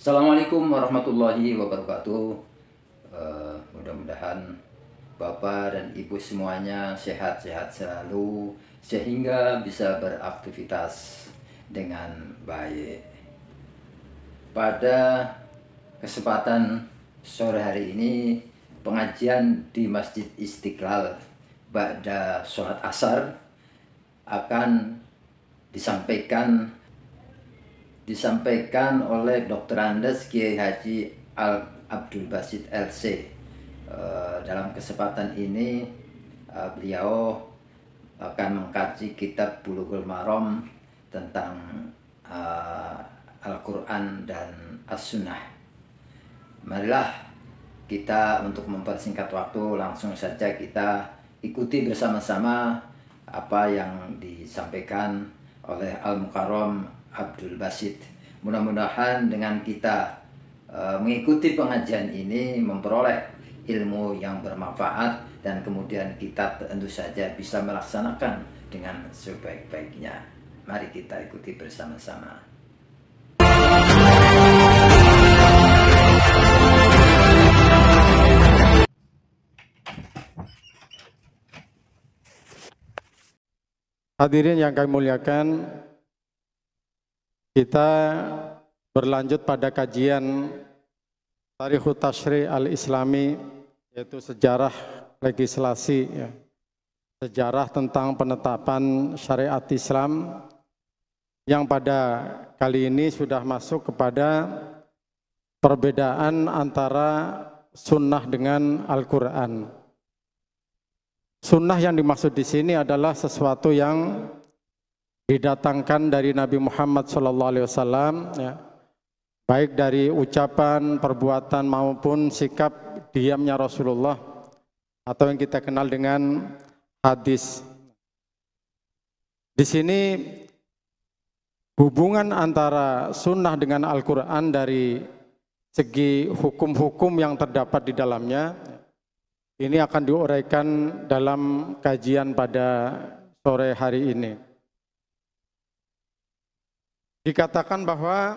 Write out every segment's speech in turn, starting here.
Assalamualaikum warahmatullahi wabarakatuh. Mudah-mudahan Bapak dan Ibu semuanya sehat-sehat selalu sehingga bisa beraktivitas dengan baik. Pada kesempatan sore hari ini pengajian di Masjid Istiqlal ba'da sholat asar akan disampaikan oleh Dr. Andes Kiai Haji Abdul Basit LC. Dalam kesempatan ini beliau akan mengkaji kitab Bulughul Maram tentang Al-Quran dan As-Sunnah. Marilah kita untuk mempersingkat waktu langsung saja kita ikuti bersama-sama apa yang disampaikan oleh Al-Mukarram Abdul Basit. Mudah-mudahan dengan kita mengikuti pengajian ini memperoleh ilmu yang bermanfaat dan kemudian kita tentu saja bisa melaksanakan dengan sebaik-baiknya. Mari kita ikuti bersama-sama. Hadirin yang kami muliakan, kita berlanjut pada kajian Tarikhut Tashri' al-Islami, yaitu sejarah legislasi, sejarah tentang penetapan syariat Islam, yang pada kali ini sudah masuk kepada perbedaan antara sunnah dengan Al-Quran. Sunnah yang dimaksud di sini adalah sesuatu yang didatangkan dari Nabi Muhammad SAW, baik dari ucapan, perbuatan maupun sikap diamnya Rasulullah, atau yang kita kenal dengan hadis. Di sini hubungan antara sunnah dengan Al-Quran dari segi hukum-hukum yang terdapat di dalamnya, ini akan diuraikan dalam kajian pada sore hari ini. Dikatakan bahwa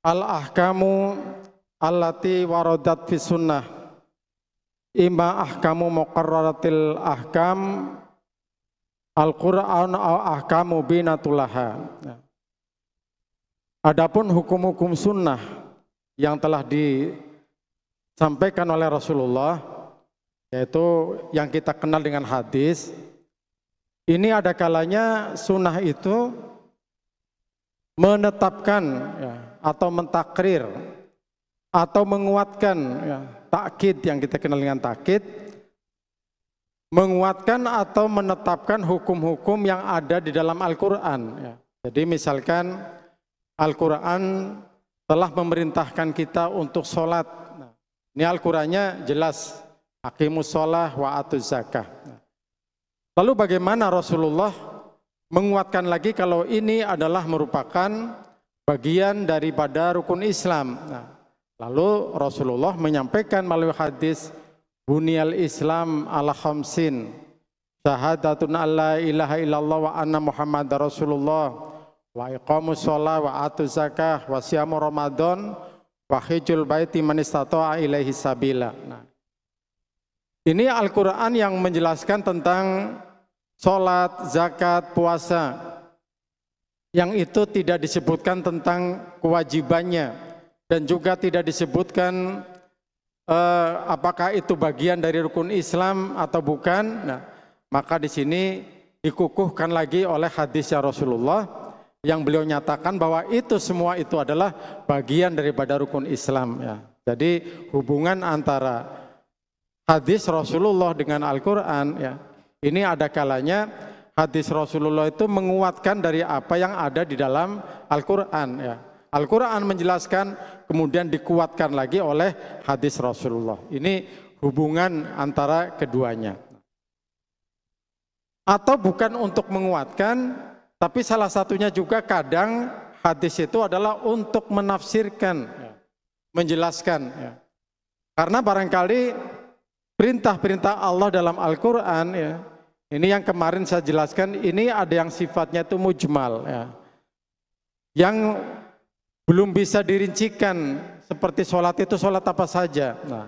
al-ahkamu allati waradat fi sunnah imma ahkamu muqarraratil ahkam al-Qur'an au ahkamu binatulaha. Adapun hukum-hukum sunnah yang telah disampaikan oleh Rasulullah, yaitu yang kita kenal dengan hadis, ini ada kalanya sunnah itu menetapkan atau mentakrir atau menguatkan, takkid yang kita kenal dengan takkid, menguatkan atau menetapkan hukum-hukum yang ada di dalam Al-Quran. Jadi misalkan Al-Quran telah memerintahkan kita untuk sholat. Ini Al-Qurannya jelas, aqimus sholah wa atuz zakah. Lalu bagaimana Rasulullah menguatkan lagi kalau ini adalah merupakan bagian daripada rukun Islam. Lalu Rasulullah menyampaikan melalui hadis, Bunyal Islam ala khamsin, syahadatun alla ilaha illallah wa anna Muhammadar Rasulullah, wa iqamus sholah wa atuz zakah wa siyamu Ramadan wa hijjul baiti man istata'a ilaihi sabila. Ini Al-Quran yang menjelaskan tentang sholat, zakat, puasa, yang itu tidak disebutkan tentang kewajibannya dan juga tidak disebutkan apakah itu bagian dari rukun Islam atau bukan. Maka di sini dikukuhkan lagi oleh hadisnya Rasulullah yang beliau nyatakan bahwa itu semua itu adalah bagian daripada rukun Islam. Jadi hubungan antara hadis Rasulullah dengan Al-Quran, ini ada kalanya hadis Rasulullah itu menguatkan dari apa yang ada di dalam Al-Quran. Al-Quran menjelaskan, kemudian dikuatkan lagi oleh hadis Rasulullah. Ini hubungan antara keduanya. Atau bukan untuk menguatkan, tapi salah satunya juga kadang hadis itu adalah untuk menafsirkan, menjelaskan. Karena barangkali perintah-perintah Allah dalam Al-Quran, ini yang kemarin saya jelaskan, ini ada yang sifatnya itu mujmal, yang belum bisa dirincikan seperti sholat itu sholat apa saja. Nah,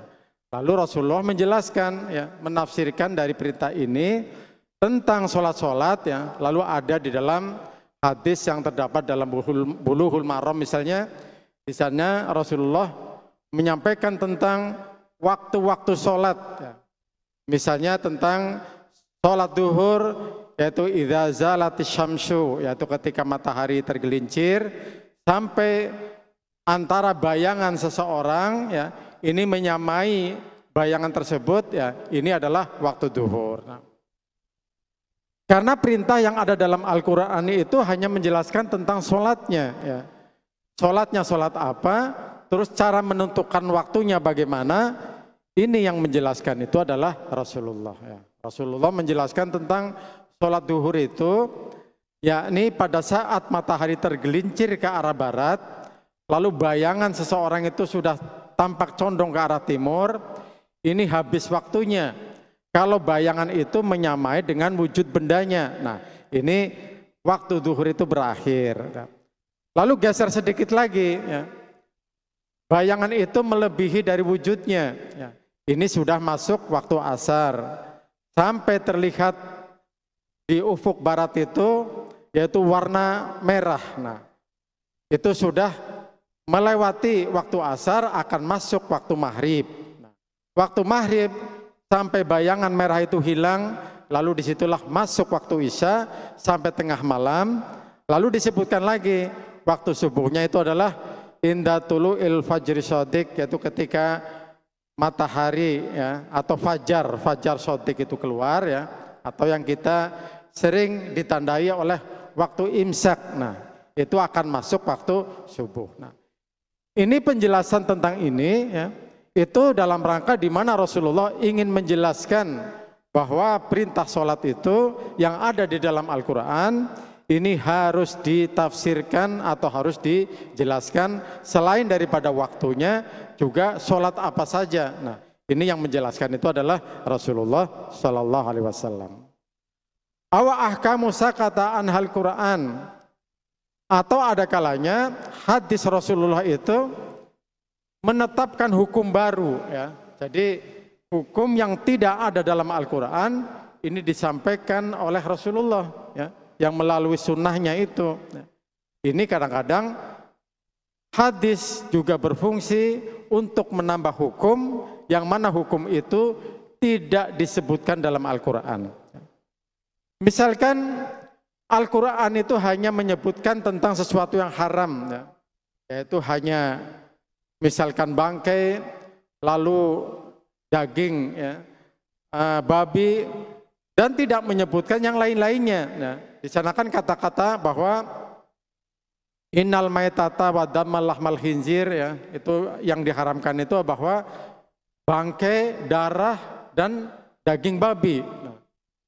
lalu Rasulullah menjelaskan, ya, menafsirkan dari perintah ini tentang sholat-sholat, ya, lalu ada di dalam hadis yang terdapat dalam Bulughul Maram misalnya, di sana Rasulullah menyampaikan tentang waktu-waktu sholat, ya. Misalnya tentang sholat duhur, yaitu idza zalatis syamsu, yaitu ketika matahari tergelincir sampai antara bayangan seseorang, ya, ini menyamai bayangan tersebut, ya, ini adalah waktu duhur. Nah, karena perintah yang ada dalam Al-Quran itu hanya menjelaskan tentang sholatnya, ya. Sholatnya sholat apa, terus cara menentukan waktunya bagaimana, ini yang menjelaskan itu adalah Rasulullah, ya. Rasulullah menjelaskan tentang sholat duhur itu, yakni pada saat matahari tergelincir ke arah barat, lalu bayangan seseorang itu sudah tampak condong ke arah timur, ini habis waktunya. Kalau bayangan itu menyamai dengan wujud bendanya, nah ini waktu duhur itu berakhir. Lalu geser sedikit lagi, ya. Bayangan itu melebihi dari wujudnya, ya. Ini sudah masuk waktu asar. Sampai terlihat di ufuk barat itu, yaitu warna merah. Nah, itu sudah melewati waktu asar, akan masuk waktu maghrib. Nah, waktu maghrib sampai bayangan merah itu hilang, lalu disitulah masuk waktu isya sampai tengah malam. Lalu disebutkan lagi waktu subuhnya itu adalah inda tulu'il fajri shadiq, yaitu ketika matahari, ya, atau fajar shadiq itu keluar, ya, atau yang kita sering ditandai oleh waktu imsak. Nah, itu akan masuk waktu subuh. Nah, ini penjelasan tentang ini, ya, itu dalam rangka di mana Rasulullah ingin menjelaskan bahwa perintah sholat itu yang ada di dalam Al-Quran ini harus ditafsirkan atau harus dijelaskan selain daripada waktunya juga sholat apa saja. Nah, ini yang menjelaskan itu adalah Rasulullah Shallallahu Alaihi Wasallam. Awa ahkamu sakata anhal Quran, atau ada kalanya hadis Rasulullah itu menetapkan hukum baru, ya. Jadi hukum yang tidak ada dalam Al-Quran ini disampaikan oleh Rasulullah, ya, yang melalui sunnahnya itu. Ini kadang-kadang hadis juga berfungsi untuk menambah hukum yang mana hukum itu tidak disebutkan dalam Al-Quran. Misalkan Al-Quran itu hanya menyebutkan tentang sesuatu yang haram, ya, yaitu hanya misalkan bangkai, lalu daging, ya, babi, dan tidak menyebutkan yang lain-lainnya. Nah, di sana kan kata-kata bahwa innal maitata wa dammal lahmal khinzir, ya, itu yang diharamkan itu bahwa bangkai, darah, dan daging babi. Nah,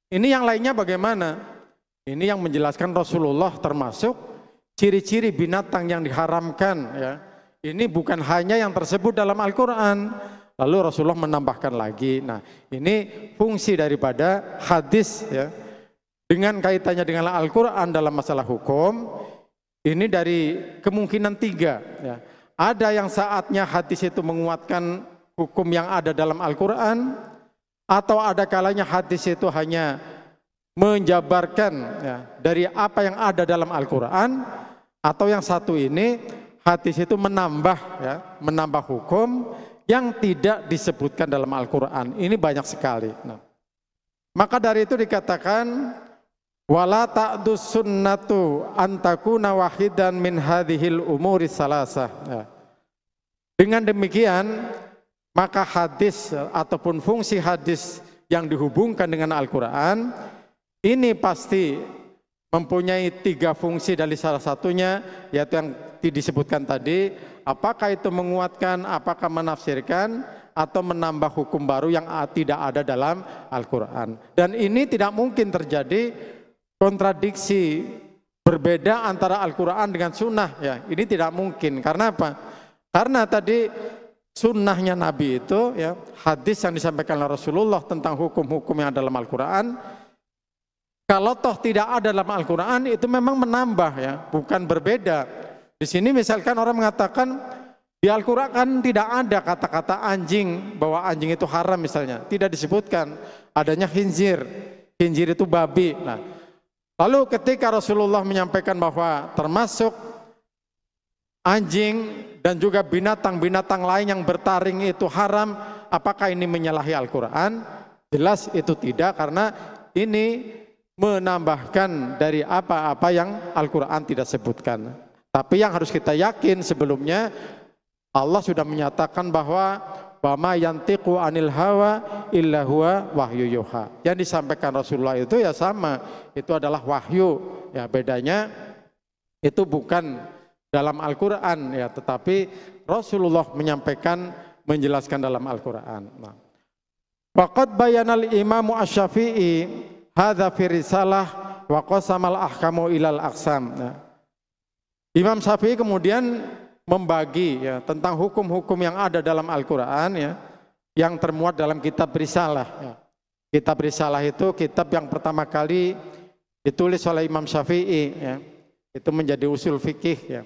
ini yang lainnya bagaimana? Ini yang menjelaskan Rasulullah termasuk ciri-ciri binatang yang diharamkan, ya. Ini bukan hanya yang tersebut dalam Al-Quran. Lalu Rasulullah menambahkan lagi. Nah, ini fungsi daripada hadis, ya, dengan kaitannya dengan Al-Quran dalam masalah hukum. Ini dari kemungkinan tiga, ya. Ada yang saatnya hadis itu menguatkan hukum yang ada dalam Al-Quran, atau ada kalanya hadis itu hanya menjabarkan, ya, dari apa yang ada dalam Al-Quran, atau yang satu ini hadis itu menambah, ya, menambah hukum yang tidak disebutkan dalam Al-Quran. Ini banyak sekali. Nah, maka dari itu dikatakan wala ta'dus sunnatu antakuna wahidan min hadhil umuri salasah. Ya. Dengan demikian maka hadis ataupun fungsi hadis yang dihubungkan dengan Al-Quran ini pasti mempunyai tiga fungsi, dari salah satunya yaitu yang disebutkan tadi, apakah itu menguatkan, apakah menafsirkan, atau menambah hukum baru yang tidak ada dalam Al-Quran. Dan ini tidak mungkin terjadi kontradiksi berbeda antara Al-Quran dengan sunnah, ya. Ini tidak mungkin. Karena apa? Karena tadi sunnahnya Nabi itu, ya, hadis yang disampaikan oleh Rasulullah tentang hukum-hukum yang ada dalam Al-Quran, kalau toh tidak ada dalam Al-Quran itu memang menambah, ya, bukan berbeda. Di sini misalkan orang mengatakan di Al-Quran kan tidak ada kata-kata anjing, bahwa anjing itu haram misalnya, tidak disebutkan. Adanya khinzir, khinzir itu babi. Nah, lalu ketika Rasulullah menyampaikan bahwa termasuk anjing dan juga binatang-binatang lain yang bertaring itu haram, apakah ini menyalahi Al-Quran? Jelas itu tidak, karena ini menambahkan dari apa-apa yang Al-Quran tidak sebutkan. Tapi yang harus kita yakin sebelumnya, Allah sudah menyatakan bahwa wama yantiqu anil hawa illa huwa wahyu yuha. Yang disampaikan Rasulullah itu ya sama, itu adalah wahyu. Ya, bedanya itu bukan dalam Al-Quran ya, tetapi Rasulullah menyampaikan, menjelaskan dalam Al-Quran. Nah, faqad bayanal Imamu Asy-Syafi'i hadza fi risalah wa qasamal ahkamu ilal aqsam. Nah, Imam Syafi'i kemudian membagi ya tentang hukum-hukum yang ada dalam Al-Quran ya, yang termuat dalam kitab Risalah ya. Kitab Risalah itu kitab yang pertama kali ditulis oleh Imam Syafi'i ya. Itu menjadi usul fikih ya.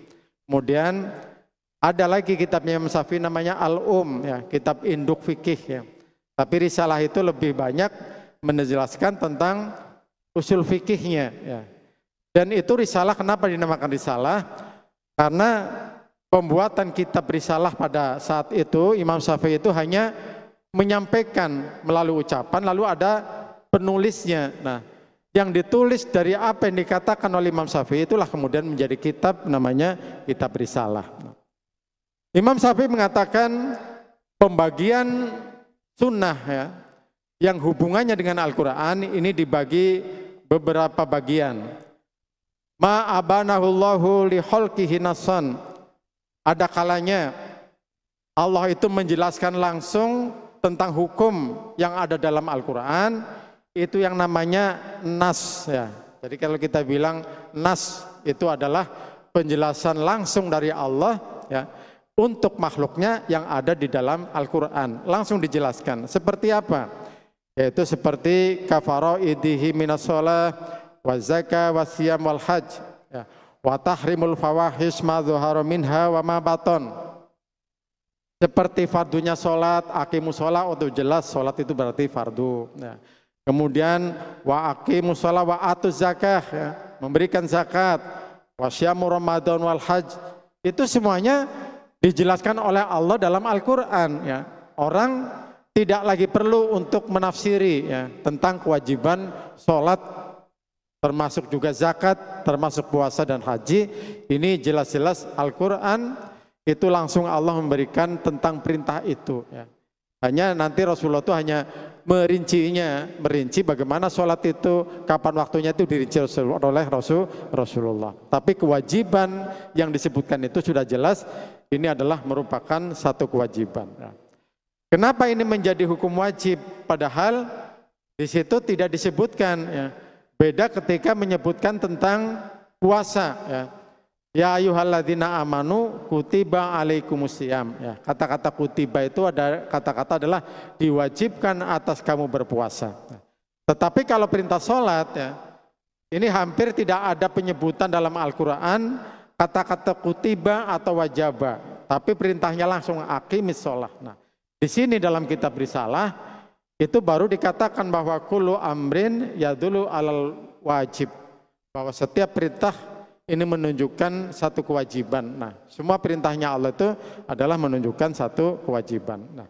Kemudian ada lagi kitabnya Imam Syafi'i namanya Al-Um ya, kitab induk fikih ya. Tapi Risalah itu lebih banyak menjelaskan tentang usul fikihnya ya. Dan itu Risalah, kenapa dinamakan Risalah? Karena pembuatan kitab Risalah pada saat itu Imam Syafi'i itu hanya menyampaikan melalui ucapan, lalu ada penulisnya. Nah, yang ditulis dari apa yang dikatakan oleh Imam Syafi'i itulah kemudian menjadi kitab, namanya kitab Risalah. Imam Syafi'i mengatakan pembagian sunnah ya, yang hubungannya dengan Al-Quran ini dibagi beberapa bagian. Ma'abanahullahu liholkihi nasan. Ada kalanya Allah itu menjelaskan langsung tentang hukum yang ada dalam Al-Quran, itu yang namanya nas ya. Jadi kalau kita bilang nas itu adalah penjelasan langsung dari Allah ya, untuk makhluknya yang ada di dalam Al-Quran, langsung dijelaskan. Seperti apa? Yaitu seperti kafaraidihi minas shalah wa zakah wa siyam wal hajj ya, wa tahrimul fawahish ma dzahara minha wa ma baton. Seperti fardunya sholat, aqimus sholat, untuk jelas sholat itu berarti fardu ya. Kemudian wa aqimus sholat wa atuz zakah ya, memberikan zakat, wa syamu ramadan wal hajj, itu semuanya dijelaskan oleh Allah dalam Al-Quran ya. Orang tidak lagi perlu untuk menafsiri ya, tentang kewajiban sholat, termasuk juga zakat, termasuk puasa dan haji. Ini jelas-jelas Al-Quran itu langsung Allah memberikan tentang perintah itu ya. Hanya nanti Rasulullah itu hanya merinci bagaimana sholat itu, kapan waktunya itu dirinci oleh Rasulullah. Tapi kewajiban yang disebutkan itu sudah jelas, ini adalah merupakan satu kewajiban ya. Kenapa ini menjadi hukum wajib? Padahal di situ tidak disebutkan ya. Beda ketika menyebutkan tentang puasa ya. Ya ayyuhalladzina amanu kutiba alaikumusiyam ya. Kata-kata kutiba itu ada kata-kata adalah diwajibkan atas kamu berpuasa. Tetapi kalau perintah sholat ya, ini hampir tidak ada penyebutan dalam Al-Quran kata-kata kutiba atau wajaba, tapi perintahnya langsung aqimis sholat. Nah, di sini dalam kitab Risalah itu baru dikatakan bahwa kullu amrin yadulu alal wajib, bahwa setiap perintah ini menunjukkan satu kewajiban. Nah, semua perintahnya Allah itu adalah menunjukkan satu kewajiban. Nah,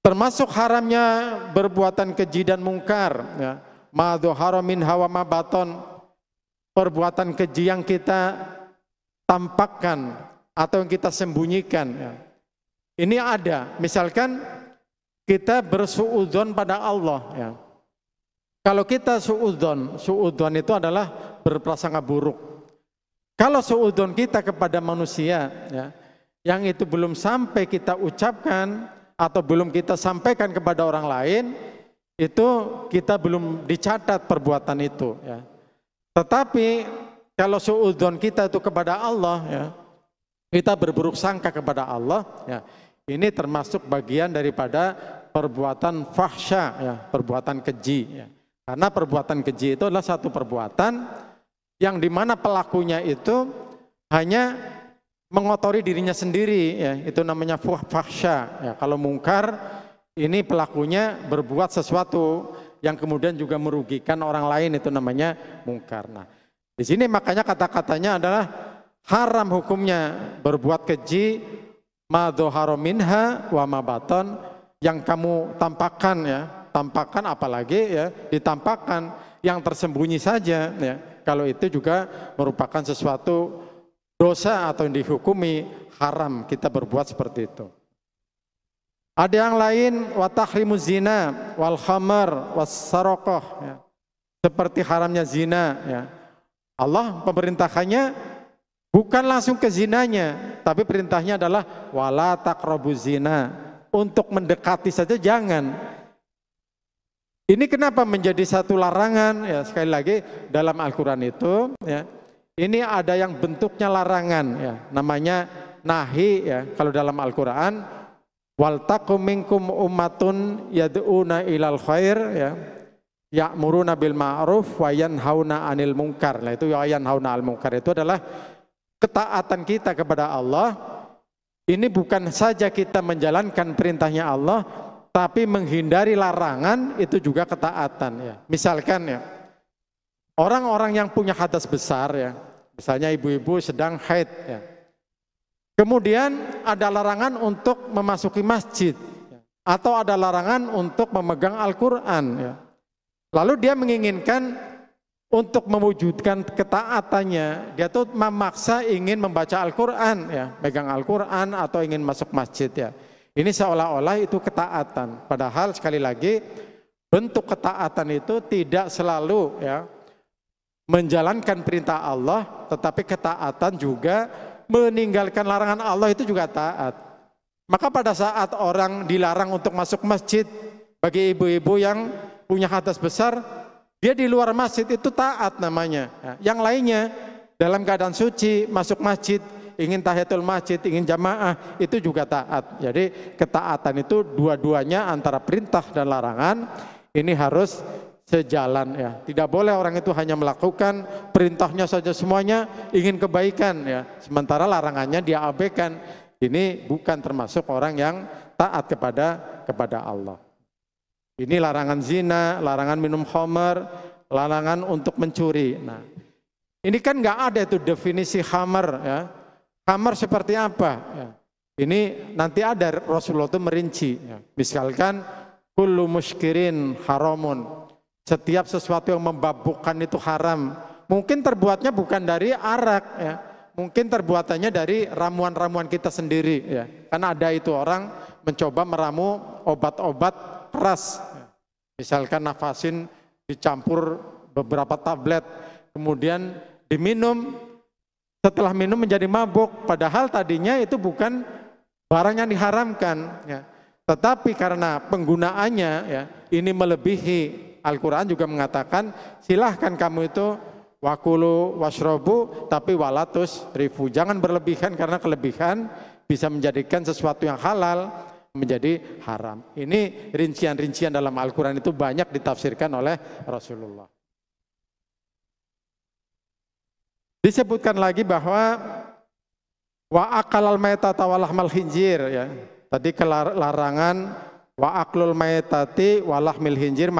termasuk haramnya berbuatan keji dan mungkar ya. Ma dzahara minha wa ma baton, perbuatan keji yang kita tampakkan atau yang kita sembunyikan ya. Ini ada, misalkan kita bersuudzon pada Allah ya. Kalau kita suudzon itu adalah berprasangka buruk. Kalau suudzon kita kepada manusia ya, yang itu belum sampai kita ucapkan atau belum kita sampaikan kepada orang lain, itu kita belum dicatat perbuatan itu ya. Tetapi kalau suudzon kita itu kepada Allah ya, kita berburuk sangka kepada Allah ya, ini termasuk bagian daripada perbuatan fahsya ya, perbuatan keji ya. Karena perbuatan keji itu adalah satu perbuatan yang dimana pelakunya itu hanya mengotori dirinya sendiri, ya, itu namanya fahsya. Ya, kalau mungkar ini pelakunya berbuat sesuatu yang kemudian juga merugikan orang lain, itu namanya mungkar. Nah, di sini makanya kata-katanya adalah haram hukumnya berbuat keji, ma dhahara minha wa ma batan, yang kamu tampakkan, ya, tampakkan apalagi ya ditampakkan, yang tersembunyi saja, ya, kalau itu juga merupakan sesuatu dosa atau yang dihukumi haram kita berbuat seperti itu. Ada yang lain, wa tahrimu zina wal khamar was saraqah, ya, seperti haramnya zina, ya. Allah pemerintahkannya bukan langsung ke zinanya, tapi perintahnya adalah wala taqrabu zina, untuk mendekati saja jangan. Ini kenapa menjadi satu larangan? Ya, sekali lagi dalam Al-Quran itu, ya, ini ada yang bentuknya larangan, ya, namanya nahi, ya. Kalau dalam Al-Quran, wal takum minkum ummatun yad'una ilal khair, ya, ya'muruna bil ma'ruf wa yanhauna 'anil munkar. Nah, itu wa yanhauna 'anil munkar itu adalah ketaatan kita kepada Allah. Ini bukan saja kita menjalankan perintahnya Allah, tapi menghindari larangan, itu juga ketaatan, ya. Misalkan, ya, orang-orang yang punya hadas besar, ya, misalnya ibu-ibu sedang haid, ya, kemudian ada larangan untuk memasuki masjid, ya, atau ada larangan untuk memegang Al-Quran, ya. Lalu dia menginginkan untuk mewujudkan ketaatannya, dia tuh memaksa ingin membaca Al-Quran, ya, pegang Al-Quran atau ingin masuk masjid, ya. Ini seolah-olah itu ketaatan. Padahal sekali lagi bentuk ketaatan itu tidak selalu, ya, menjalankan perintah Allah, tetapi ketaatan juga meninggalkan larangan Allah, itu juga taat. Maka pada saat orang dilarang untuk masuk masjid, bagi ibu-ibu yang punya hadas besar, dia di luar masjid itu taat namanya. Yang lainnya dalam keadaan suci masuk masjid, ingin tahiyatul masjid, ingin jamaah, itu juga taat. Jadi ketaatan itu dua-duanya antara perintah dan larangan ini harus sejalan, ya. Tidak boleh orang itu hanya melakukan perintahnya saja semuanya, ingin kebaikan, ya, sementara larangannya dia abaikan. Ini bukan termasuk orang yang taat kepada Allah. Ini larangan zina, larangan minum khamar, larangan untuk mencuri. Nah, ini kan nggak ada itu definisi khamar, ya. Khamar seperti apa? Ya. Ini nanti ada Rasulullah itu merinci. Ya. Misalkan kullu muskirin haramun. Setiap sesuatu yang membabukkan itu haram. Mungkin terbuatnya bukan dari arak, ya. Mungkin terbuatannya dari ramuan-ramuan kita sendiri, ya. Karena ada itu orang mencoba meramu obat-obat keras, ya. Misalkan nafasin dicampur beberapa tablet, kemudian diminum, setelah minum menjadi mabuk, padahal tadinya itu bukan barang yang diharamkan, ya. Tetapi karena penggunaannya, ya, ini melebihi. Al-Quran juga mengatakan silahkan kamu itu wakulu washrobu, tapi walatus rifu, jangan berlebihan, karena kelebihan bisa menjadikan sesuatu yang halal menjadi haram. Ini rincian-rincian dalam Al-Quran itu banyak ditafsirkan oleh Rasulullah. Disebutkan lagi bahwa wa akalal maitata walahmal khinzir, ya. Tadi larangan wa aklul maitati walahmil khinzir,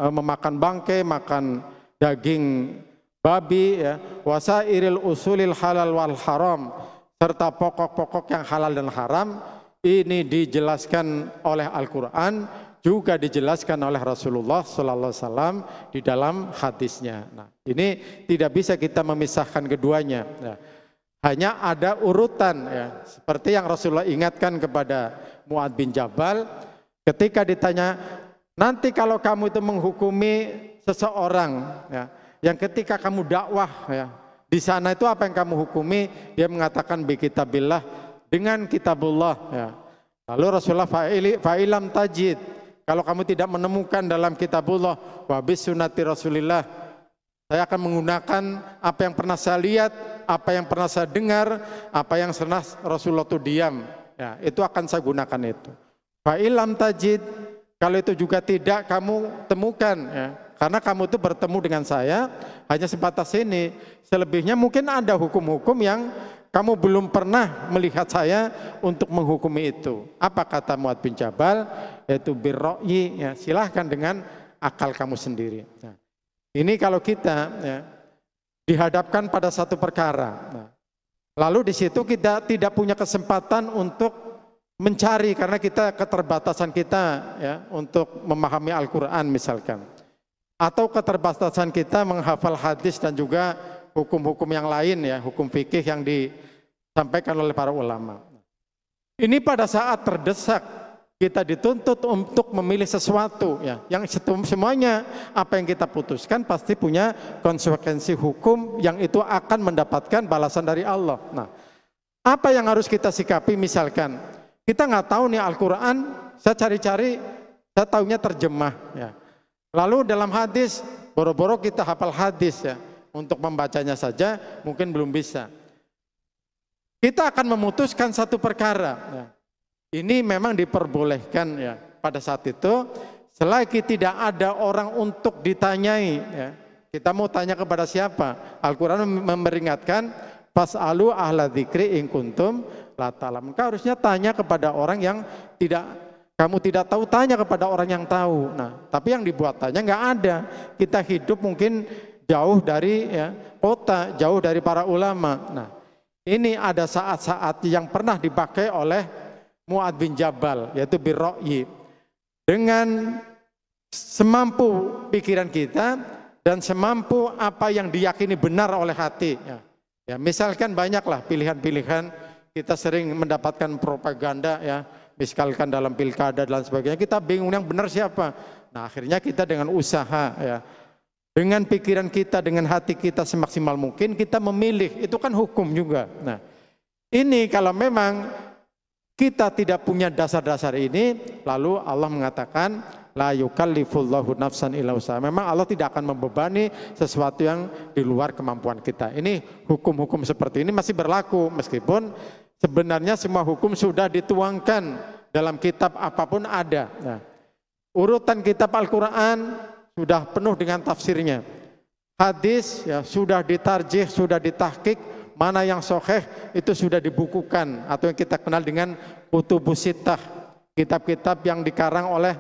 memakan bangkai, makan daging babi, ya. Wasairil usulil halal wal haram, serta pokok-pokok yang halal dan haram. Ini dijelaskan oleh Al-Quran, juga dijelaskan oleh Rasulullah Sallallahu Alaihi Wasallam di dalam hadisnya. Nah, ini tidak bisa kita memisahkan keduanya, ya. Hanya ada urutan, ya. Seperti yang Rasulullah ingatkan kepada Mu'adz bin Jabal ketika ditanya, nanti kalau kamu itu menghukumi seseorang, ya, yang ketika kamu dakwah, ya, di sana itu apa yang kamu hukumi? Dia mengatakan bi kitabillah, dengan kitabullah, ya. Lalu Rasulullah fa'ilam tajid, kalau kamu tidak menemukan dalam kitabullah, wa bis sunnati Rasulillah, saya akan menggunakan apa yang pernah saya lihat, apa yang pernah saya dengar, apa yang pernah Rasulullah itu diam, ya, itu akan saya gunakan itu. Fa'ilam tajid, kalau itu juga tidak kamu temukan, ya, karena kamu itu bertemu dengan saya hanya sebatas ini. Selebihnya mungkin ada hukum-hukum yang kamu belum pernah melihat saya untuk menghukumi itu. Apa kata Mu'adz bin Jabal? Yaitu birro'yi, ya, silahkan dengan akal kamu sendiri. Nah, ini kalau kita ya, dihadapkan pada satu perkara, nah, lalu di situ kita tidak punya kesempatan untuk mencari karena kita keterbatasan kita ya untuk memahami Al-Quran misalkan, atau keterbatasan kita menghafal hadis dan juga hukum-hukum yang lain ya, hukum fikih yang disampaikan oleh para ulama. Ini pada saat terdesak kita dituntut untuk memilih sesuatu ya, yang semuanya apa yang kita putuskan pasti punya konsekuensi hukum yang itu akan mendapatkan balasan dari Allah. Nah, apa yang harus kita sikapi? Misalkan kita nggak tahu nih Al-Quran, saya cari-cari, saya tahunya terjemah ya. Lalu dalam hadis, boro-boro kita hafal hadis ya, untuk membacanya saja mungkin belum bisa. Kita akan memutuskan satu perkara ya. Ini memang diperbolehkan ya pada saat itu, selagi tidak ada orang untuk ditanyai ya. Kita mau tanya kepada siapa? Al-Quran memperingatkan, fas'alu ahla dzikri in kuntum la ta'lamun. Maka harusnya tanya kepada orang yang kamu tidak tahu, tanya kepada orang yang tahu. Nah, tapi yang dibuat tanya nggak ada. Kita hidup mungkin jauh dari ya, kota, jauh dari para ulama. Nah, ini ada saat-saat yang pernah dipakai oleh Mu'adz bin Jabal, yaitu birro'yi. Dengan semampu pikiran kita dan semampu apa yang diyakini benar oleh hati. Ya, misalkan banyaklah pilihan-pilihan, kita sering mendapatkan propaganda ya, misalkan dalam pilkada dan sebagainya, kita bingung yang benar siapa. Nah, akhirnya kita dengan usaha ya, dengan pikiran kita, dengan hati kita semaksimal mungkin kita memilih, itu kan hukum juga. Nah, ini kalau memang kita tidak punya dasar-dasar ini, lalu Allah mengatakan la yukallifullahu nafsan illa wus'aha. Memang Allah tidak akan membebani sesuatu yang di luar kemampuan kita. Ini hukum-hukum seperti ini masih berlaku meskipun sebenarnya semua hukum sudah dituangkan dalam kitab apapun ada. Nah, urutan kitab Al-Quran sudah penuh dengan tafsirnya. Hadis ya sudah ditarjih, sudah ditahqiq. Mana yang sahih itu sudah dibukukan atau yang kita kenal dengan kutubus sittah, kitab-kitab yang dikarang oleh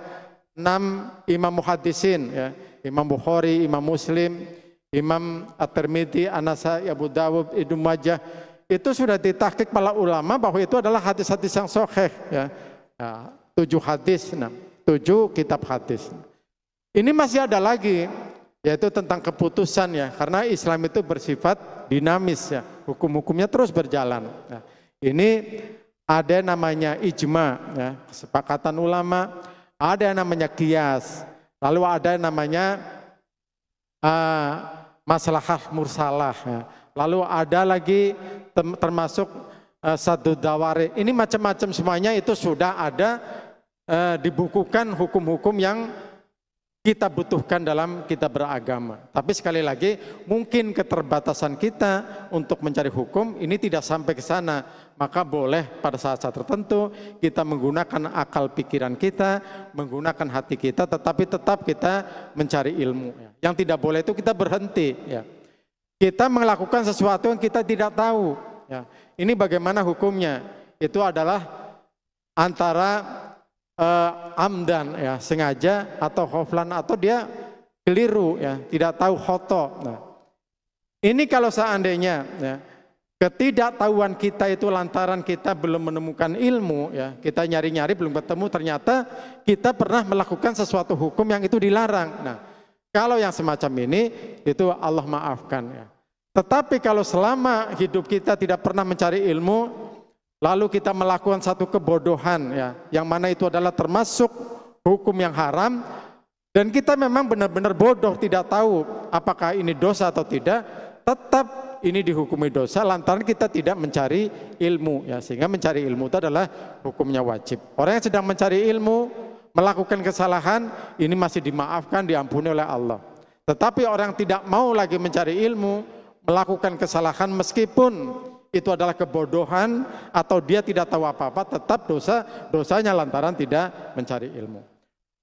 6 imam muhaddisin ya, Imam Bukhari, Imam Muslim, Imam At-Tirmidzi, An-Nasa'i, Abu Dawud, Ibnu Majah. Itu sudah ditahqiq para ulama bahwa itu adalah hadis-hadis yang sahih ya. Nah, 7 hadis, 7 kitab hadis. Ini masih ada lagi, yaitu tentang keputusan ya, karena Islam itu bersifat dinamis ya, hukum-hukumnya terus berjalan. Nah, ini ada namanya ijma ya, kesepakatan ulama, ada namanya qiyas, lalu ada namanya maslahah mursalah ya. Lalu ada lagi termasuk sadu dawari. Ini macam-macam semuanya itu sudah ada dibukukan hukum-hukum yang kita butuhkan dalam kita beragama. Tapi sekali lagi mungkin keterbatasan kita untuk mencari hukum ini tidak sampai ke sana. Maka boleh pada saat-saat tertentu kita menggunakan akal pikiran kita, menggunakan hati kita, tetapi tetap kita mencari ilmu. Yang tidak boleh itu kita berhenti. Ya. Kita melakukan sesuatu yang kita tidak tahu. Ya. Ini bagaimana hukumnya? Itu adalah antara amdan ya, sengaja atau khoflan atau dia keliru ya, tidak tahu khoto. Nah, ini kalau seandainya ya, ketidaktahuan kita itu lantaran kita belum menemukan ilmu ya, kita nyari-nyari belum ketemu, ternyata kita pernah melakukan sesuatu hukum yang itu dilarang. Nah, kalau yang semacam ini itu Allah maafkan ya. Tetapi kalau selama hidup kita tidak pernah mencari ilmu, lalu kita melakukan satu kebodohan ya, yang mana itu adalah termasuk hukum yang haram, dan kita memang benar-benar bodoh, tidak tahu apakah ini dosa atau tidak, tetap ini dihukumi dosa lantaran kita tidak mencari ilmu ya, sehingga mencari ilmu itu adalah hukumnya wajib. Orang yang sedang mencari ilmu melakukan kesalahan ini masih dimaafkan, diampuni oleh Allah. Tetapi orang tidak mau lagi mencari ilmu, melakukan kesalahan meskipun itu adalah kebodohan atau dia tidak tahu apa-apa, tetap dosanya lantaran tidak mencari ilmu.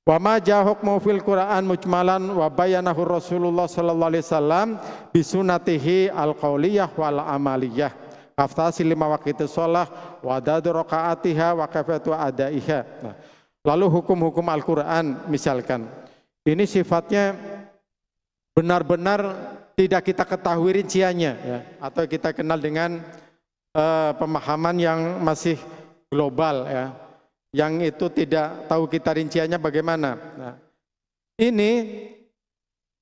Wa ma jaa hukmu fil Qur'an mujmalan wa bayanahu Rasulullah sallallahu alaihi wasallam bi sunnatihi al-qauliyah wal amaliyah. kaftasi 5 waktu sholat, wadadu rokaatiha, wa kafatu adaiha. Nah, lalu hukum-hukum Al-Quran misalkan, ini sifatnya benar-benar tidak kita ketahui rinciannya, ya, atau kita kenal dengan pemahaman yang masih global, ya, yang itu tidak tahu kita rinciannya bagaimana. Nah, ini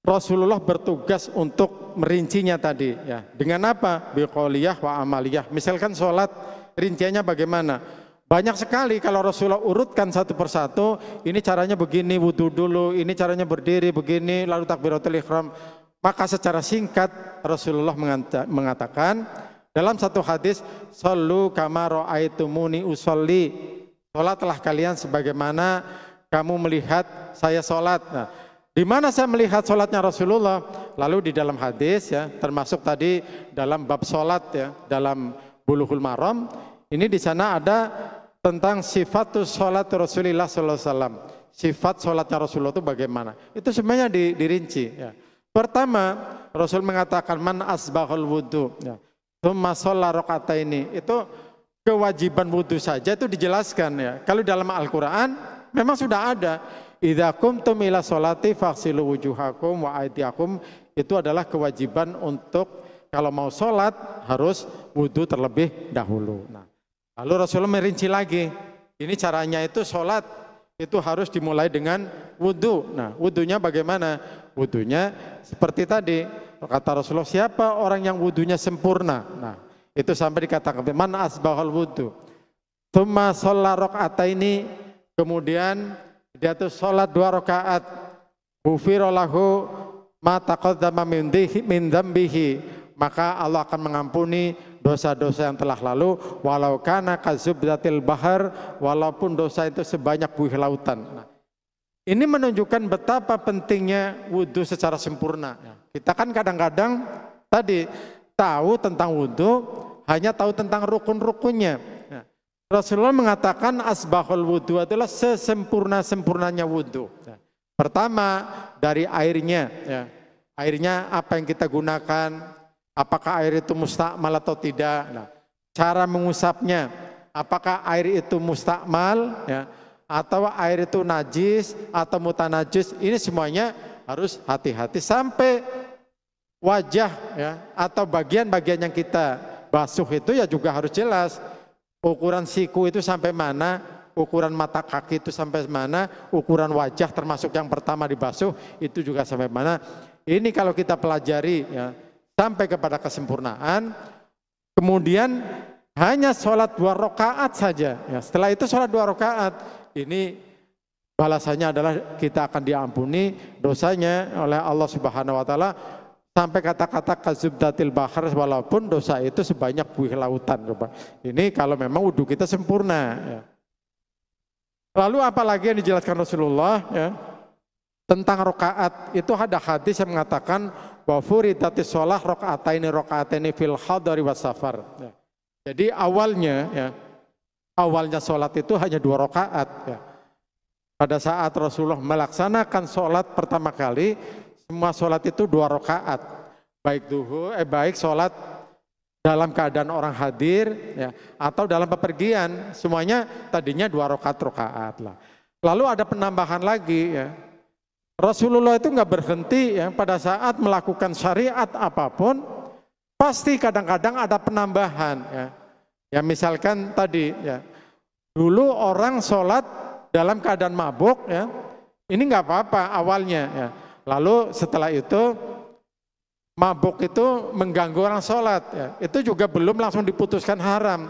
Rasulullah bertugas untuk merincinya tadi, ya. Dengan apa? Biqauliyah wa amaliyah. Misalkan sholat, rinciannya bagaimana? Banyak sekali kalau Rasulullah urutkan satu persatu, ini caranya begini, wudhu dulu, ini caranya berdiri begini, lalu takbiratul ihram. Maka secara singkat Rasulullah mengatakan dalam satu hadis, "Shallu kama ra'aitumuni usolli." Sholatlah kalian sebagaimana kamu melihat saya sholat. Nah, di mana saya melihat sholatnya Rasulullah? Lalu di dalam hadis, ya, termasuk tadi dalam bab sholat, ya, dalam Bulughul Maram, ini di sana ada tentang sifatus sholat Rasulullah SAW. Sifat sholatnya Rasulullah itu bagaimana? Itu sebenarnya dirinci. Ya. Pertama, Rasul mengatakan man asbahul wudu, ya, tsumma shalla rakaataini. Itu kewajiban wudu saja itu dijelaskan, ya. Kalau dalam Al-Quran memang sudah ada. Idza qumtum ila sholati faghsilu wujuhakum wa aydiyakum, itu adalah kewajiban untuk kalau mau sholat harus wudu terlebih dahulu. Nah, lalu Rasulullah merinci lagi, ini caranya itu sholat itu harus dimulai dengan wudu. Nah, wudunya bagaimana? Wudunya seperti tadi kata Rasulullah, siapa orang yang wudunya sempurna? Nah, itu sampai dikatakan man asbahal wudu tsumma shalla rakaataini, kemudian dia tuh sholat 2 rakaat, ghufira lahu ma taqaddama min dzambihi, maka Allah akan mengampuni dosa-dosa yang telah lalu, walau kana kazubdatil bahar, walaupun dosa itu sebanyak buih lautan. Nah, ini menunjukkan betapa pentingnya wudhu secara sempurna. Kita kan kadang-kadang tadi tahu tentang wudhu, hanya tahu tentang rukun-rukunnya. Rasulullah mengatakan asbahul wudhu adalah sesempurna-sempurnanya wudhu. Pertama dari airnya, ya. Airnya apa yang kita gunakan, apakah air itu mustakmal atau tidak. Nah, cara mengusapnya, apakah air itu mustakmal, ya, atau air itu najis atau mutanajis, ini semuanya harus hati-hati. Sampai wajah, ya, atau bagian-bagian yang kita basuh itu ya juga harus jelas. Ukuran siku itu sampai mana, ukuran mata kaki itu sampai mana, ukuran wajah termasuk yang pertama dibasuh itu juga sampai mana. Ini kalau kita pelajari, ya, sampai kepada kesempurnaan. Kemudian hanya sholat 2 rakaat saja, ya. Setelah itu sholat 2 rakaat, ini balasannya adalah kita akan diampuni dosanya oleh Allah Subhanahu wa taala sampai kata-kata kazubdatil bahar, walaupun dosa itu sebanyak buih lautan. Ini kalau memang wudhu kita sempurna, ya. Lalu apalagi yang dijelaskan Rasulullah, ya, tentang rakaat, itu ada hadis yang mengatakan wa furidatis shalah rakaataini fil hadari was safar, ya. Jadi awalnya sholat itu hanya 2 rakaat, ya. Pada saat Rasulullah melaksanakan sholat pertama kali, semua sholat itu 2 rakaat, baik sholat dalam keadaan orang hadir, ya, atau dalam bepergian, semuanya tadinya 2 rakaat lah. Lalu ada penambahan lagi, ya. Rasulullah itu nggak berhenti, ya, pada saat melakukan syariat apapun, pasti kadang-kadang ada penambahan, ya. Ya misalkan tadi, ya, dulu orang sholat dalam keadaan mabuk, ya, ini nggak apa-apa awalnya, ya. Lalu setelah itu mabuk itu mengganggu orang sholat, ya, itu juga belum langsung diputuskan haram.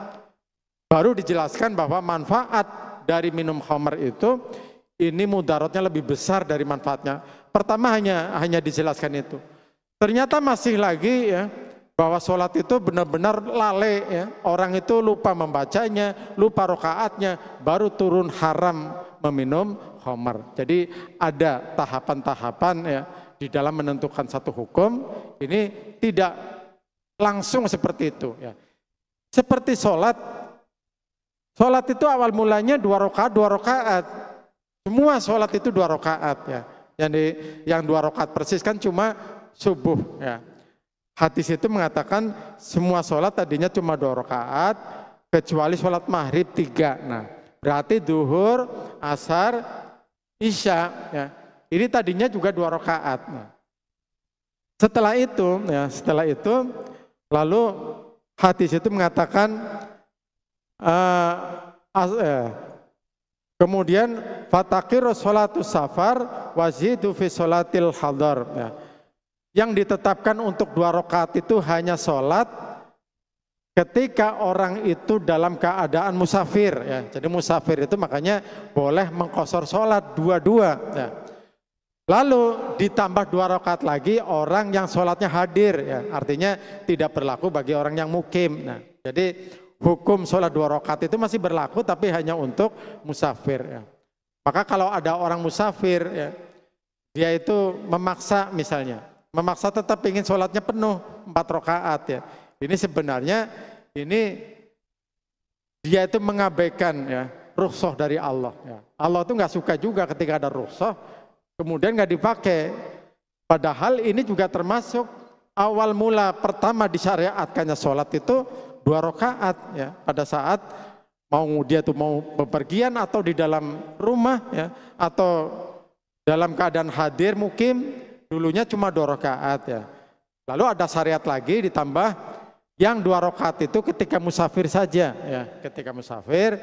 Baru dijelaskan bahwa manfaat dari minum khamr itu ini mudaratnya lebih besar dari manfaatnya. Pertama hanya dijelaskan itu. Ternyata masih lagi, ya, bahwa sholat itu benar-benar lalai, ya. Orang itu lupa membacanya, lupa rakaatnya, baru turun haram meminum khamr. Jadi ada tahapan-tahapan, ya, di dalam menentukan satu hukum. Ini tidak langsung seperti itu, ya. Seperti sholat itu awal mulanya 2 rakaat. Semua sholat itu 2 rakaat, ya. Yang 2 rakaat persis kan cuma subuh, ya. hadis itu mengatakan semua sholat tadinya cuma 2 rakaat kecuali sholat maghrib 3. Nah, berarti duhur, asar, isya ya. Ini tadinya juga 2 rakaat. Nah, setelah itu lalu hadis itu mengatakan kemudian fatakir sholatus safar wazidu fi sholatil hadar ya. Yang ditetapkan untuk 2 rakaat itu hanya sholat ketika orang itu dalam keadaan musafir ya. Jadi musafir itu makanya boleh mengqashar sholat 2-2 ya. Lalu ditambah 2 rakaat lagi orang yang sholatnya hadir ya. Artinya tidak berlaku bagi orang yang mukim. Nah, jadi hukum sholat 2 rakaat itu masih berlaku tapi hanya untuk musafir ya. Maka kalau ada orang musafir ya, dia itu memaksa misalnya, memaksa tetap ingin sholatnya penuh 4 rakaat ya. Ini sebenarnya dia itu mengabaikan ya rukhsah dari Allah ya. Allah itu nggak suka juga ketika ada rukhsah kemudian nggak dipakai. Padahal ini juga termasuk awal mula pertama disyariatkannya sholat itu 2 rakaat ya. Pada saat dia tuh mau bepergian atau di dalam rumah ya, atau dalam keadaan hadir mukim, dulunya cuma 2 rakaat ya. Lalu ada syariat lagi ditambah yang 2 rakaat itu ketika musafir saja ya. Ketika musafir,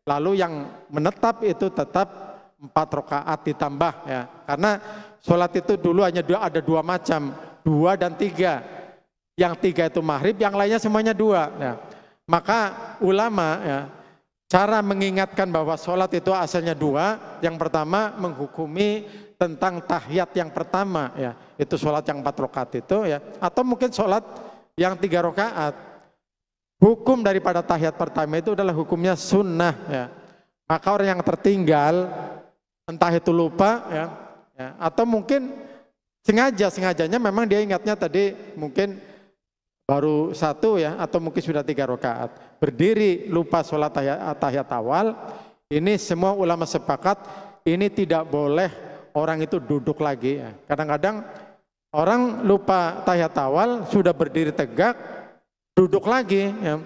lalu yang menetap itu tetap 4 rakaat ditambah ya. Karena sholat itu dulu hanya ada 2 macam, 2 dan 3. Yang 3 itu maghrib, yang lainnya semuanya 2 ya. Maka ulama ya, cara mengingatkan bahwa sholat itu asalnya 2, yang pertama menghukumi tentang tahiyat yang pertama ya, itu sholat yang 4 rakaat itu ya, atau mungkin sholat yang 3 rakaat. Hukum daripada tahiyat pertama itu adalah hukumnya sunnah ya. Maka orang yang tertinggal, entah itu lupa ya, atau mungkin sengajanya memang dia ingatnya tadi mungkin baru 1 ya, atau mungkin sudah 3 rakaat. Berdiri lupa sholat tahiyat awal, ini semua ulama sepakat ini tidak boleh orang itu duduk lagi ya. Kadang-kadang orang lupa tahiyat awal sudah berdiri tegak, duduk lagi ya.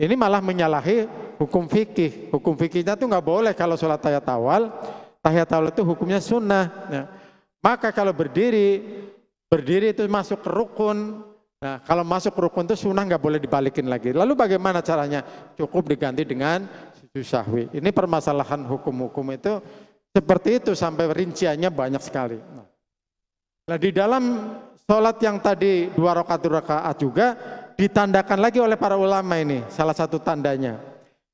Ini malah menyalahi hukum fikih. Hukum fikihnya itu nggak boleh kalau sholat tahiyat awal itu hukumnya sunnah ya. Maka kalau berdiri itu masuk ke rukun. Nah, kalau masuk rukun itu sunnah nggak boleh dibalikin lagi. Lalu bagaimana caranya? Cukup diganti dengan sujud sahwi. Ini permasalahan hukum-hukum itu seperti itu sampai rinciannya banyak sekali. Nah, di dalam sholat yang tadi 2 rakaat juga ditandakan lagi oleh para ulama ini. Salah satu tandanya.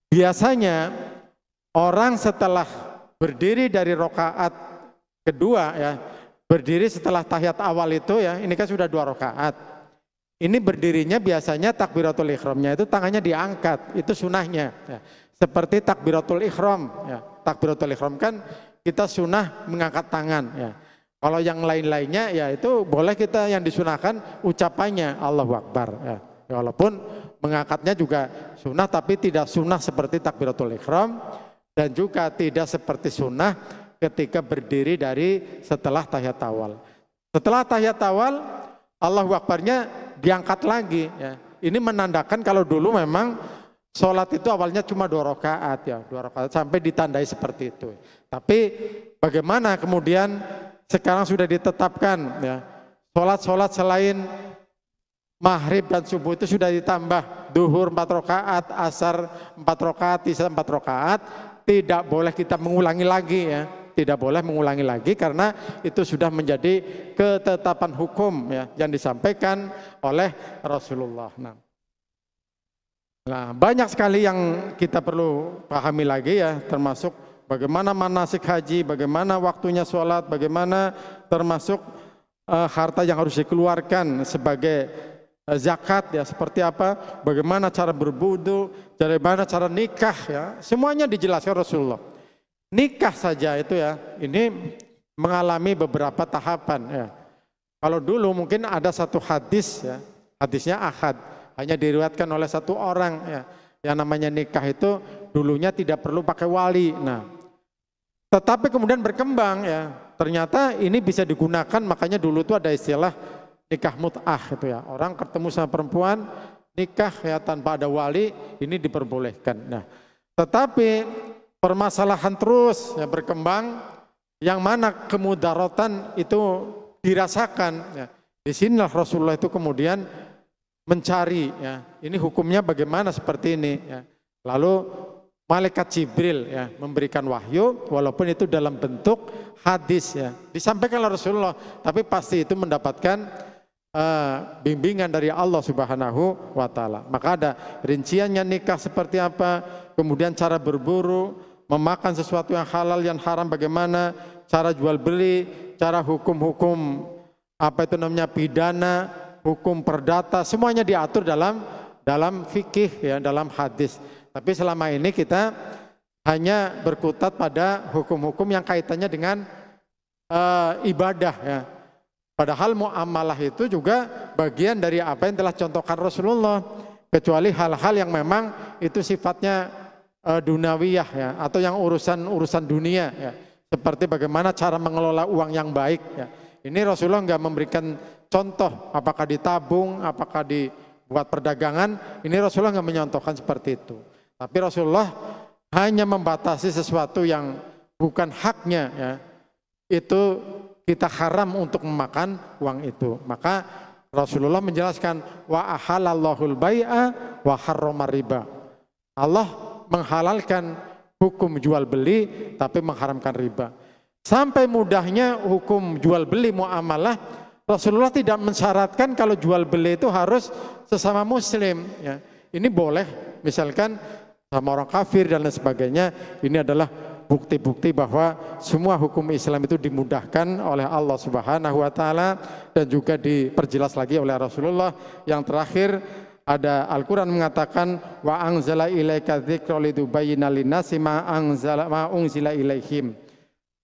Biasanya orang setelah berdiri dari rakaat kedua ya, berdiri setelah tahiyat awal itu ya, ini kan sudah 2 rakaat. Ini berdirinya biasanya takbiratul ihramnya itu tangannya diangkat, itu sunahnya ya. Seperti takbiratul ihram ya. Takbiratul ihram kan kita sunah mengangkat tangan ya. Kalau yang lain-lainnya ya itu boleh kita yang disunahkan ucapannya Allahu Akbar ya. Walaupun mengangkatnya juga sunah tapi tidak sunah seperti takbiratul ihram dan juga tidak seperti sunah ketika berdiri dari setelah tahiyat awal. Setelah tahiyat awal Allahu Akbarnya diangkat lagi ya. Ini menandakan kalau dulu memang sholat itu awalnya cuma 2 rakaat ya, 2 rakaat sampai ditandai seperti itu. Tapi bagaimana kemudian sekarang sudah ditetapkan ya, sholat selain maghrib dan subuh itu sudah ditambah, duhur 4 rakaat, asar 4 rakaat, isya 4 rakaat, tidak boleh kita mengulangi lagi ya. Tidak boleh mengulangi lagi karena itu sudah menjadi ketetapan hukum ya, yang disampaikan oleh Rasulullah. Nah, banyak sekali yang kita perlu pahami lagi ya, termasuk bagaimana manasik haji, bagaimana waktunya sholat, bagaimana termasuk harta yang harus dikeluarkan sebagai zakat ya, seperti apa, bagaimana cara berwudu, bagaimana cara nikah ya, semuanya dijelaskan Rasulullah. Nikah saja itu ya, ini mengalami beberapa tahapan ya. Kalau dulu mungkin ada satu hadis ya, hadisnya ahad, hanya diriwayatkan oleh 1 orang ya. Yang namanya nikah itu dulunya tidak perlu pakai wali. Nah, tetapi kemudian berkembang ya. Ternyata ini bisa digunakan, makanya dulu itu ada istilah nikah mut'ah itu ya. Orang ketemu sama perempuan, nikah ya tanpa ada wali, ini diperbolehkan. Nah, tetapi permasalahan terus ya berkembang, yang mana kemudaratan itu dirasakan. Ya. Di sinilah Rasulullah itu kemudian mencari, ya, ini hukumnya bagaimana seperti ini. Ya. Lalu malaikat Jibril ya memberikan wahyu, walaupun itu dalam bentuk hadis ya, disampaikan oleh Rasulullah, tapi pasti itu mendapatkan bimbingan dari Allah Subhanahu wa Ta'ala. Maka ada rinciannya nikah seperti apa, kemudian cara berburu, memakan sesuatu yang halal yang haram bagaimana, cara jual beli, cara hukum-hukum apa itu namanya pidana, hukum perdata, semuanya diatur dalam fikih ya, dalam hadis. Tapi selama ini kita hanya berkutat pada hukum-hukum yang kaitannya dengan ibadah ya. Padahal muamalah itu juga bagian dari apa yang telah contohkan Rasulullah, kecuali hal-hal yang memang itu sifatnya duniawiyah ya, atau yang urusan dunia ya. Seperti bagaimana cara mengelola uang yang baik ya. Ini Rasulullah nggak memberikan contoh apakah ditabung, apakah dibuat perdagangan. Ini Rasulullah nggak menyontohkan seperti itu. Tapi Rasulullah hanya membatasi sesuatu yang bukan haknya ya. Itu kita haram untuk memakan uang itu. Maka Rasulullah menjelaskan wa ahalallahul bai'a wa harrama riba. Allah menghalalkan hukum jual beli tapi mengharamkan riba. Sampai mudahnya hukum jual beli muamalah, Rasulullah tidak mensyaratkan kalau jual beli itu harus sesama muslim ya. Ini boleh misalkan sama orang kafir dan lain sebagainya. Ini adalah bukti-bukti bahwa semua hukum Islam itu dimudahkan oleh Allah Subhanahu wa Ta'ala dan juga diperjelas lagi oleh Rasulullah. Yang terakhir ada Al-Quran mengatakan wa anzala ilaika dzikra litubayyina linnasi ma unzila ilaihim.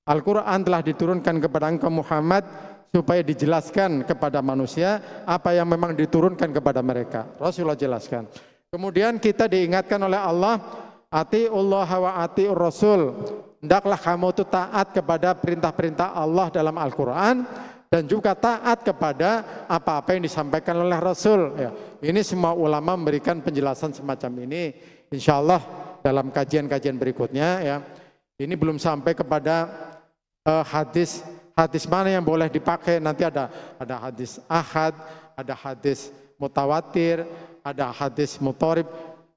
Al-Quran telah diturunkan kepada engkau Muhammad supaya dijelaskan kepada manusia apa yang memang diturunkan kepada mereka. Rasulullah jelaskan. Kemudian kita diingatkan oleh Allah, atiullah wa atiur rasul. Hendaklah kamu itu taat kepada perintah-perintah Allah dalam Al-Quran dan juga taat kepada apa-apa yang disampaikan oleh Rasul. Ya, ini semua ulama memberikan penjelasan semacam ini. Insya Allah dalam kajian-kajian berikutnya ya. Ini belum sampai kepada hadis mana yang boleh dipakai. Nanti ada hadis ahad, ada hadis mutawatir, ada hadis mutorib.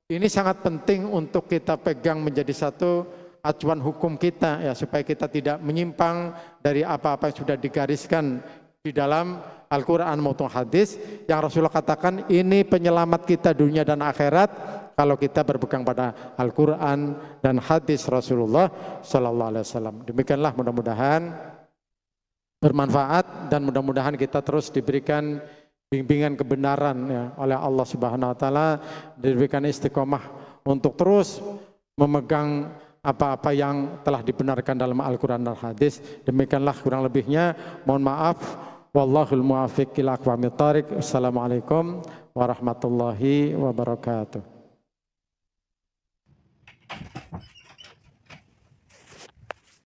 Ini sangat penting untuk kita pegang menjadi satu acuan hukum kita ya, supaya kita tidak menyimpang dari apa-apa yang sudah digariskan di dalam Al-Quran maupun hadis yang Rasulullah katakan ini penyelamat kita dunia dan akhirat kalau kita berpegang pada Al-Quran dan hadis Rasulullah Sallallahu Alaihi Wasallam. Demikianlah mudah-mudahan bermanfaat dan mudah-mudahan kita terus diberikan bimbingan kebenaran ya, oleh Allah Subhanahu Wa Taala, diberikan istiqomah untuk terus memegang apa-apa yang telah dibenarkan dalam Al-Quran dan hadis. Demikianlah kurang lebihnya. Mohon maaf. Wallahul muwaffiq ila aqwamit thoriq. Assalamualaikum warahmatullahi wabarakatuh.